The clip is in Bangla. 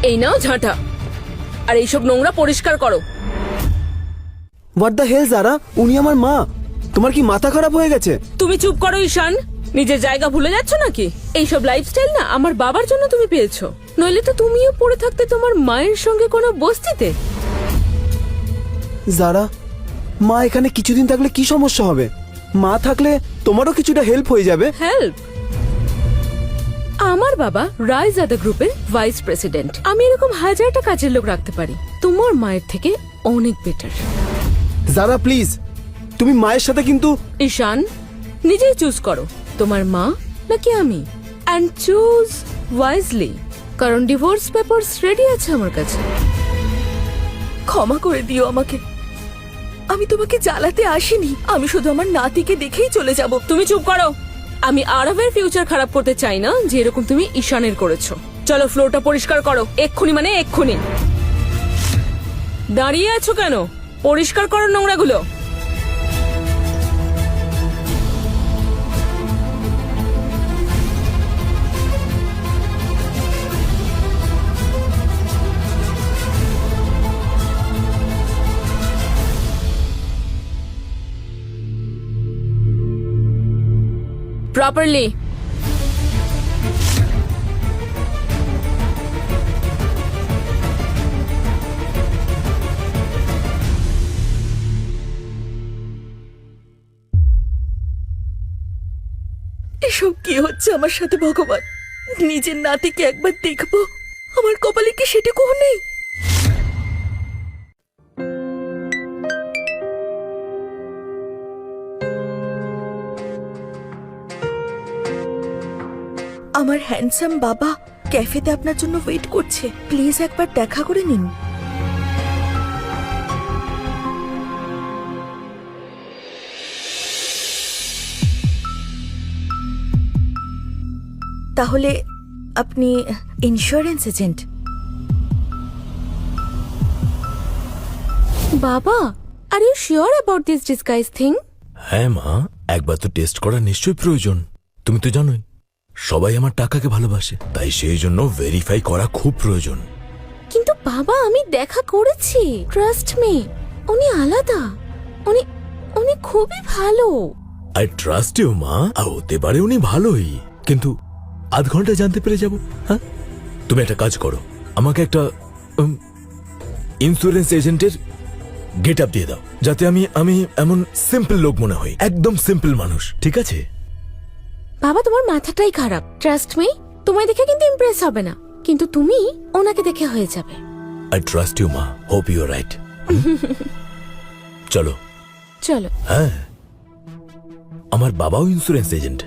এই নাও ঝাঁটা, আর এইসব নোংরা পরিষ্কার করো। হোয়াট দ্য হেল জারা, উনি আমার মা। তোমার কি মাথা খারাপ হয়ে গেছে? তুমি চুপ করো ঈশান, নিজের জায়গা ভুলে যাচ্ছ নাকি? এইসব লাইফস্টাইল না আমার বাবার জন্য তুমি পেয়েছো, নইলে তো তুমিও পড়ে থাকতে তোমার মায়ের সঙ্গে কোনো বস্তিতে। জারা, মা এখানে কিছুদিন থাকলে কি সমস্যা হবে? মা থাকলে তোমারও কিছুটা হেল্প হয়ে যাবে। হেল্প? আমার বাবা রায়জাদা গ্রুপের ভাইস প্রেসিডেন্ট। আমি এরকম হাজারটা কাজের লোক রাখতে পারি, তোমার মায়ের থেকে অনেক বেটার। জারা প্লিজ, তুমি মায়ের সাথে কিন্তু। ঈশান, নিজেই চুজ করো, তোমার মা নাকি আমি, অ্যান্ড চুজ ওয়াইজলি, কারণ ডিভোর্স পেপারস রেডি আছে আমার কাছে। ক্ষমা করে দিও আমাকে, আমি তোমাকে জ্বালাতে আসিনি। আমি শুধু আমার নাতিকে দেখেই চলে যাব। তুমি চুপ করো, আমি আরবের ফিউচার খারাপ করতে চাই না যে এরকম তুমি ঈশানের করেছো। চলো ফ্লোরটা পরিষ্কার করো, এক্ষুনি, মানে এক্ষুনি। দাঁড়িয়ে আছো কেন? পরিষ্কার করো নোংরাগুলো। প্রপারলি। এসব কি হচ্ছে আমার সাথে ভগবান? নিজের নাতিকে একবার দেখবো, আমার কপালে কি সেটুকুও নেই? আমার হ্যান্ডসাম বাবা ক্যাফেতে আপনার জন্য ওয়েট করছে, প্লিজ একবার দেখা করে নিন। তাহলে আপনি ইন্স্যুরেন্স এজেন্ট? বাবা, are you sure about this disguise thing? হ্যাঁ মা, একবার তো টেস্ট করা নিশ্চয়ই প্রয়োজন। তুমি তো জানোই সবাই আমার টাকাকে ভালোবাসে, তাই সেই জন্য ভেরিফাই করা খুব প্রয়োজন। কিন্তু বাবা, আমি দেখা করেছি, ট্রাস্ট মি, উনি আলাদা, উনি উনি খুবই ভালো। আই ট্রাস্ট ইউ মা, আর হতে পারে উনি ভালোই, কিন্তু আধ ঘন্টা জানতে পেরে যাব। হ্যাঁ, তুমি একটা কাজ করো, আমাকে একটা ইন্স্যুরেন্স এজেন্টের গেট আপ দিয়ে দাও, যাতে আমি আমি এমন সিম্পল লোক মনে হই, একদম সিম্পল মানুষ, ঠিক আছে? বাবা, তোমার মাথাটাই খারাপ, ট্রাস্ট মি। তোমায় দেখে কিন্তু ইমপ্রেস হবে না, কিন্তু তুমি ওনাকে দেখে হয়ে যাবে। আই ট্রাস্ট ইউ মা, হোপ ইউ আর রাইট। চলো। চলো। হ্যাঁ, আমার বাবাও ইন্স্যুরেন্স এজেন্ট।